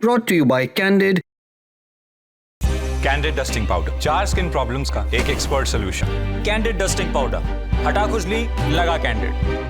brought to you by Candid. Candid dusting powder, 4 skin problems का एक expert solution. Candid dusting powder, हटा खुजली, लगा कैंडिड।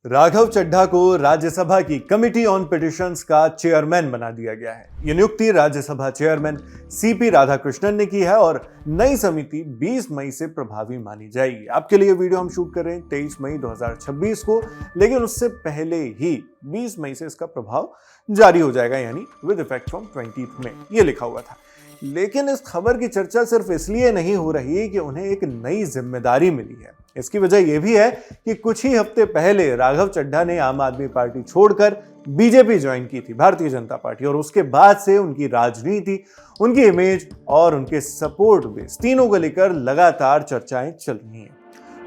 राघव चड्ढा को राज्यसभा की कमिटी ऑन पिटिशंस का चेयरमैन बना दिया गया है। यह नियुक्ति राज्यसभा चेयरमैन सीपी राधाकृष्णन ने की है और नई समिति 20 मई से प्रभावी मानी जाएगी। आपके लिए वीडियो हम शूट कर रहे हैं 23 मई 2026 को, लेकिन उससे पहले ही 20 मई से इसका प्रभाव जारी हो जाएगा, यानी विद इफेक्ट फ्रॉम 20 में, ये लिखा हुआ था। लेकिन इस खबर की चर्चा सिर्फ इसलिए नहीं हो रही कि उन्हें एक नई जिम्मेदारी मिली है। इसकी वजह यह भी है कि कुछ ही हफ्ते पहले राघव चड्ढा ने आम आदमी पार्टी छोड़कर बीजेपी ज्वाइन की थी, भारतीय जनता पार्टी, और उसके बाद से उनकी राजनीति, उनकी इमेज और उनके सपोर्ट बेस, तीनों को लेकर लगातार चर्चाएं चल रही हैं।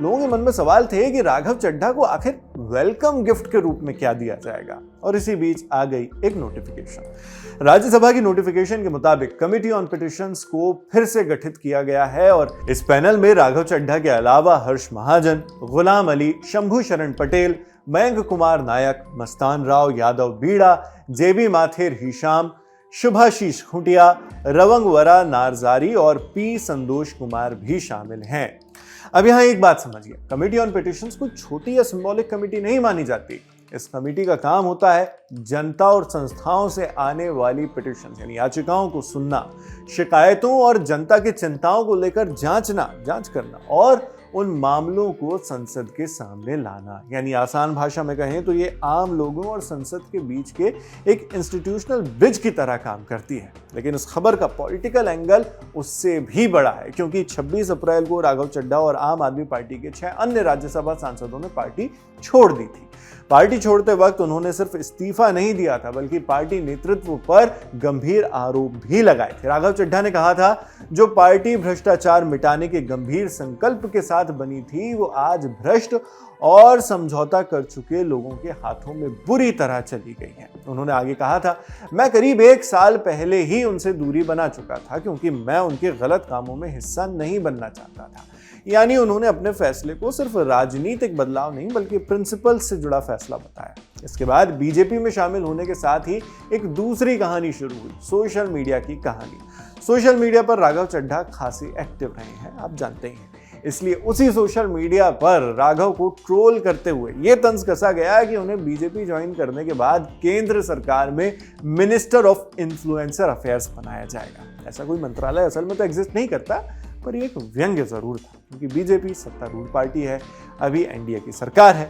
लोगों के मन में सवाल थे कि राघव चड्ढा को आखिर वेलकम गिफ्ट के रूप में क्या दिया जाएगा, और इसी बीच आ गई एक नोटिफिकेशन। राज्यसभा की नोटिफिकेशन के मुताबिक कमिटी ऑन पिटिशंस को फिर से गठित किया गया है और इस पैनल में राघव चड्ढा के अलावा हर्ष महाजन, गुलाम अली, शंभू शरण पटेल, मयंक कुमार नायक, मस्तान राव यादव बीड़ा, जेबी माथेर हिशाम, शुभाशीष खुंटिया, रवंगवरा नारजारी और पी संतोष कुमार भी शामिल हैं। अब यहां एक बात समझिए, कमिटी ऑन पिटिशंस को छोटी या सिंबॉलिक कमिटी नहीं मानी जाती। इस कमेटी का काम होता है जनता और संस्थाओं से आने वाली पिटिशन यानी याचिकाओं को सुनना, शिकायतों और जनता की चिंताओं को लेकर जांच करना और उन मामलों को संसद के सामने लाना। यानी आसान भाषा में कहें तो ये आम लोगों और संसद के बीच के एक इंस्टीट्यूशनल ब्रिज की तरह काम करती है। लेकिन इस खबर का पॉलिटिकल एंगल उससे भी बड़ा है, क्योंकि 26 अप्रैल को राघव चड्ढा और आम आदमी पार्टी के 6 अन्य राज्यसभा सांसदों ने पार्टी छोड़ दी थी। पार्टी छोड़ते वक्त उन्होंने सिर्फ इस्तीफा नहीं दिया था, बल्कि पार्टी नेतृत्व पर गंभीर आरोप भी लगाए थे। राघव चड्ढा ने कहा था, जो पार्टी भ्रष्टाचार मिटाने के गंभीर संकल्प के साथ बनी थी, वो आज भ्रष्ट और समझौता कर चुके लोगों के हाथों में बुरी तरह चली गई है। उन्होंने आगे कहा था, मैं करीब 1 साल पहले ही उनसे दूरी बना चुका था, क्योंकि मैं उनके गलत कामों में हिस्सा नहीं बनना चाहता था। यानी उन्होंने अपने फैसले को सिर्फ राजनीतिक बदलाव नहीं बल्कि प्रिंसिपल से जुड़ा फैसला बताया। इसके बाद बीजेपी में शामिल होने के साथ ही एक दूसरी कहानी शुरू हुई, सोशल मीडिया की कहानी। सोशल मीडिया पर राघव चड्ढा खासी एक्टिव रहे हैं, आप जानते ही हैं। इसलिए उसी सोशल मीडिया पर राघव को ट्रोल करते हुए यह तंज कसा गया कि उन्हें बीजेपी ज्वाइन करने के बाद केंद्र सरकार में मिनिस्टर ऑफ इन्फ्लुएंसर अफेयर्स बनाया जाएगा। ऐसा कोई मंत्रालय असल में तो एग्जिस्ट नहीं करता, पर एक व्यंग्य जरूर था, क्योंकि बीजेपी सत्तारूढ़ पार्टी है, अभी एनडीए की सरकार है।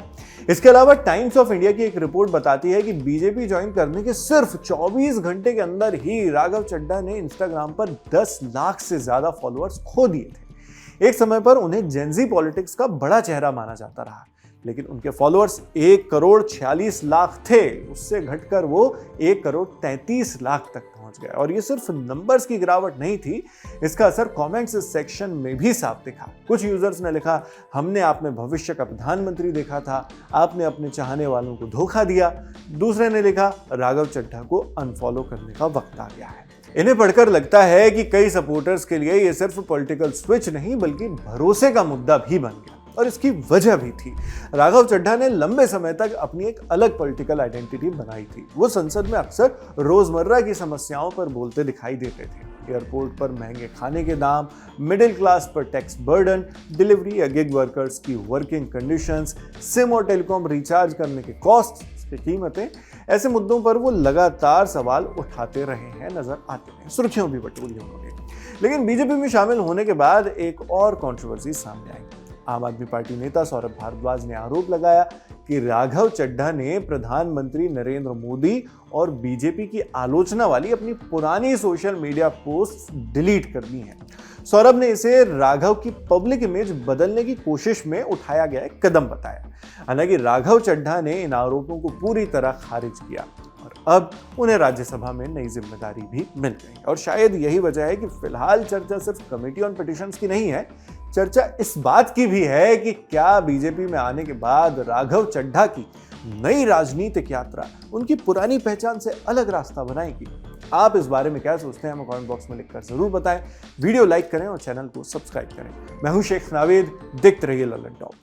इसके अलावा टाइम्स ऑफ इंडिया की एक रिपोर्ट बताती है कि बीजेपी ज्वाइन करने के सिर्फ 24 घंटे के अंदर ही राघव चड्ढा ने इंस्टाग्राम पर 10 लाख से ज्यादा फॉलोअर्स खो दिए थे। एक समय पर उन्हें जेनजी पॉलिटिक्स का बड़ा चेहरा माना जाता रहा, लेकिन उनके फॉलोअर्स 1 करोड़ 46 लाख थे। उससे घटकर वो 1 करोड़ 33 लाख तक पहुंच गए। और ये सिर्फ नंबर्स की गिरावट नहीं थी, इसका असर कमेंट्स सेक्शन में भी साफ दिखा। कुछ यूजर्स ने लिखा, हमने आप में भविष्य का प्रधानमंत्री देखा था, आपने अपने चाहने वालों को धोखा दिया। दूसरे ने लिखा, राघव चड्ढा को अनफॉलो करने का वक्त आ गया है। इन्हें पढ़कर लगता है कि कई सपोर्टर्स के लिए ये सिर्फ पॉलिटिकल स्विच नहीं बल्कि भरोसे का मुद्दा भी बन गया, और इसकी वजह भी थी। राघव चड्ढा ने लंबे समय तक अपनी एक अलग पॉलिटिकल आइडेंटिटी बनाई थी। वो संसद में अक्सर रोजमर्रा की समस्याओं पर बोलते दिखाई देते थे। एयरपोर्ट पर महंगे खाने के दाम, मिडिल क्लास पर टैक्स बर्डन, डिलीवरी या गिग वर्कर्स की वर्किंग कंडीशंस, सिम और टेलीकॉम रिचार्ज करने के कॉस्ट की कीमतें, ऐसे मुद्दों पर वो लगातार सवाल उठाते रहे हैं, नजर आते हैं, सुर्खियों भी बटोरी उन्होंने। लेकिन बीजेपी में शामिल होने के बाद एक और कंट्रोवर्सी सामने आई। आम आदमी पार्टी नेता सौरभ भारद्वाज ने आरोप लगाया कि राघव चड्ढा ने प्रधानमंत्री नरेंद्र मोदी और बीजेपी की आलोचना वाली अपनी पुरानी सोशल मीडिया पोस्ट डिलीट कर दी हैं। सौरभ ने इसे राघव की पब्लिक इमेज बदलने की कोशिश में उठाया गया एक कदम बताया। हालांकि राघव चड्ढा ने इन आरोपों को पूरी तरह खारिज किया और अब उन्हें राज्यसभा में नई जिम्मेदारी भी मिल गई। और शायद यही वजह है कि फिलहाल चर्चा सिर्फ कमेटी ऑन पिटिशंस की नहीं है, चर्चा इस बात की भी है कि क्या बीजेपी में आने के बाद राघव चड्ढा की नई राजनीतिक यात्रा उनकी पुरानी पहचान से अलग रास्ता बनाएगी। आप इस बारे में क्या सोचते हैं, हमें कमेंट बॉक्स में लिखकर जरूर बताएं। वीडियो लाइक करें और चैनल को सब्सक्राइब करें। मैं हूं शेख नावेद, देखते रहिए लल्लन टॉप।